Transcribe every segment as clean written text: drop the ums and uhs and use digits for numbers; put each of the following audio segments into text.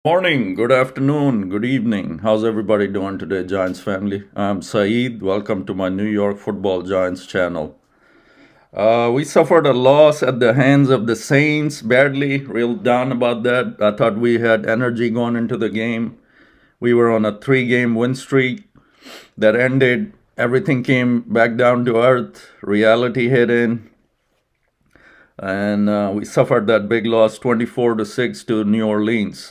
Morning, good afternoon, good evening. How's everybody doing today, Giants family? I'm Saeed. Welcome to my New York Football Giants channel. We suffered a loss at the hands of the Saints badly, real down about that. I thought we had energy going into the game. We were on a 3 game win streak that ended. Everything came back down to earth. Reality hit in. And we suffered that big loss 24-6 to New Orleans.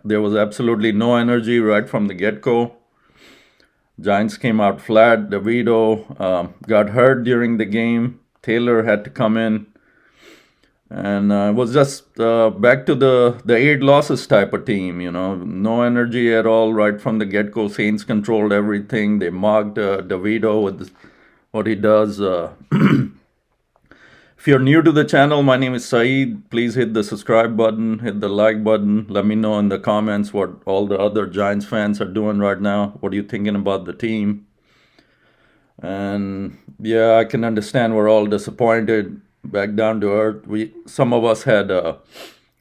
There was absolutely no energy right from the get-go. Giants came out flat. devito got hurt during the game. Taylor had to come in, and it was just back to the 8 losses type of team. No energy at all right from the get-go. Saints controlled everything. They mocked devito with what he does. If you're new to the channel, my name is Saeed. Please hit the subscribe button, hit the like button. Let me know in the comments what all the other Giants fans are doing right now. What are you thinking about the team? And yeah, I can understand we're all disappointed. Back down to earth. Some of us had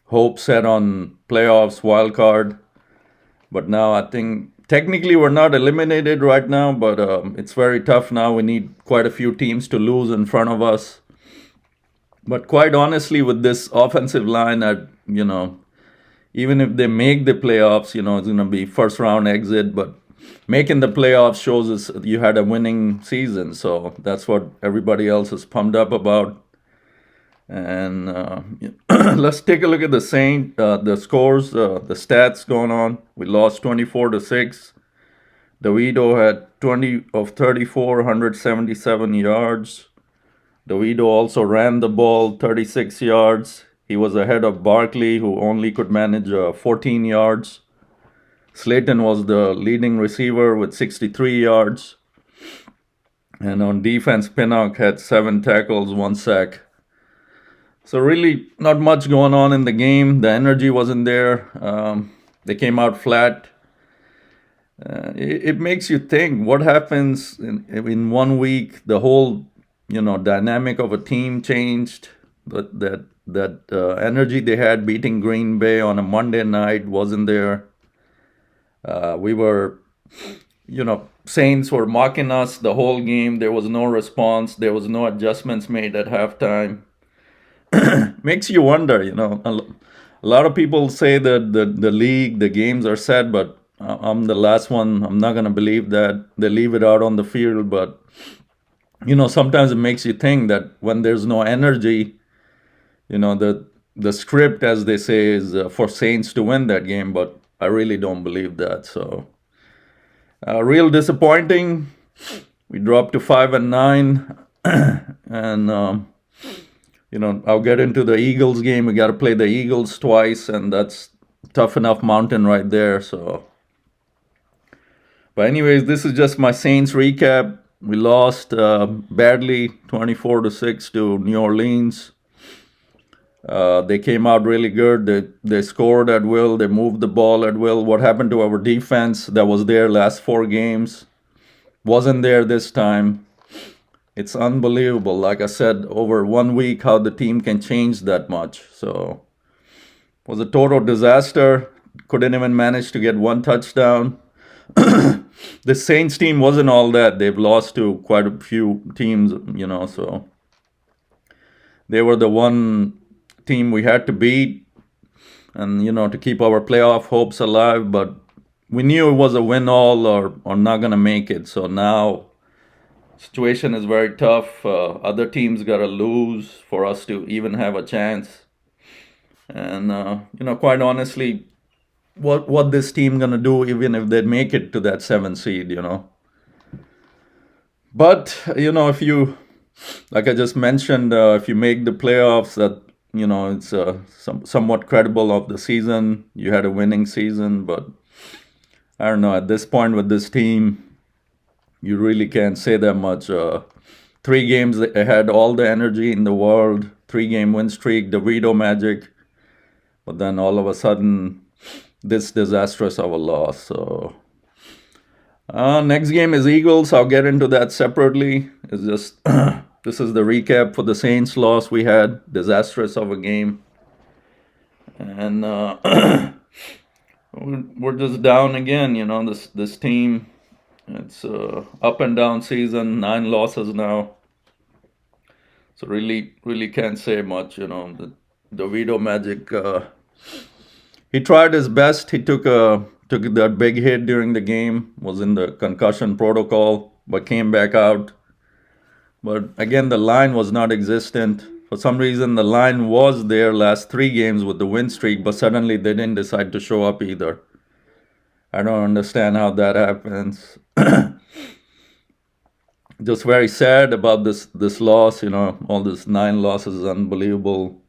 hope set on playoffs, wild card, but now I think technically we're not eliminated right now. But it's very tough now. We need quite a few teams to lose in front of us. But quite honestly, with this offensive line, even if they make the playoffs, it's going to be first round exit. But making the playoffs shows us you had a winning season. So that's what everybody else is pumped up about. And let's take a look at the scores, the stats going on. We lost 24-6. devito had 20 of 34, 177 yards. devito also ran the ball 36 yards. He was ahead of Barkley, who only could manage 14 yards. Slayton was the leading receiver with 63 yards. And on defense, Pinnock had 7 tackles, 1 sack. So really not much going on in the game. The energy wasn't there. They came out flat. It makes you think what happens in 1 week. The whole dynamic of a team changed. That energy they had beating Green Bay on a Monday night wasn't there. We were, Saints were mocking us the whole game. There was no response. There was no adjustments made at halftime. Makes you wonder, A lot of people say that the league, the games are set, but I'm the last one. I'm not going to believe that. They leave it out on the field, but sometimes it makes you think that when there's no energy, the script, as they say, is for Saints to win that game, but I really don't believe that. So, real disappointing. We dropped to 5-9, and I'll get into the Eagles game. We got to play the Eagles twice, and that's tough enough mountain right there. So, but anyways, this is just my Saints recap. We lost badly, 24-6 to New Orleans. They came out really good. They scored at will. They moved the ball at will. What happened to our defense that was there last 4 games wasn't there this time. It's unbelievable. Like I said, over 1 week, how the team can change that much. So it was a total disaster. Couldn't even manage to get 1 touchdown. The Saints team wasn't all that. They've lost to quite a few teams, so they were the one team we had to beat and, to keep our playoff hopes alive. But we knew it was a win all or not going to make it. So now situation is very tough. Other teams got to lose for us to even have a chance. And, quite honestly, what this team gonna do even if they make it to that 7th seed, But if you, like I just mentioned, if you make the playoffs, that it's somewhat credible of the season. You had a winning season, but I don't know. At this point with this team, you really can't say that much. 3 games they had all the energy in the world. 3 game win streak, devito magic, but then all of a sudden, this disastrous of a loss. So next game is Eagles. I'll get into that separately. It's just this is the recap for the Saints loss we had. Disastrous of a game. And We're just down again. This team. It's up and down season. 9 losses now. So really can't say much. The devito magic. He tried his best. He took that big hit during the game. Was in the concussion protocol, but came back out. But again, the line was not existent. For some reason, the line was there last 3 games with the win streak, but suddenly they didn't decide to show up either. I don't understand how that happens. Just very sad about this loss. All this 9 losses is unbelievable.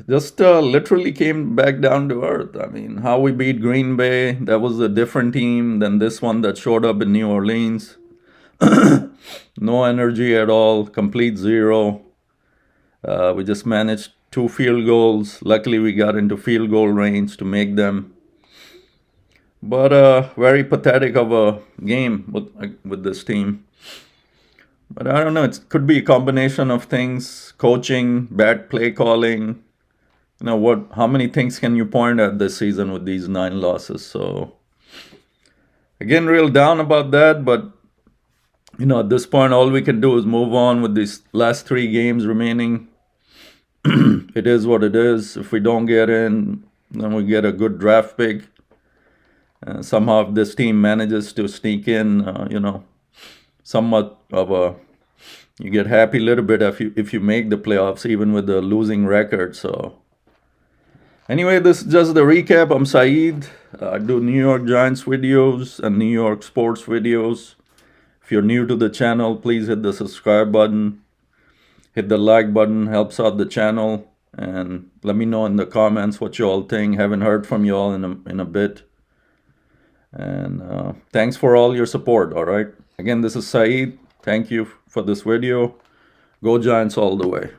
Just literally came back down to earth. I mean, how we beat Green Bay, that was a different team than this one that showed up in New Orleans. No energy at all, complete zero. We just managed 2 field goals. Luckily, we got into field goal range to make them. But very pathetic of a game with this team. But I don't know. It could be a combination of things: coaching, bad play calling. How many things can you point at this season with these 9 losses? So again, real down about that. But at this point, all we can do is move on with these last 3 games remaining. It is what it is. If we don't get in, then we get a good draft pick. Somehow, if this team manages to sneak in, somewhat of a, you get happy a little bit if you make the playoffs, even with the losing record. So anyway, this is just the recap. I'm Saeed. I do New York Giants videos and New York sports videos. If you're new to the channel, please hit the subscribe button. Hit the like button, helps out the channel. And let me know in the comments what you all think. Haven't heard from you all in a bit. And thanks for all your support, all right? Again, this is Saeed. Thank you for this video. Go Giants all the way.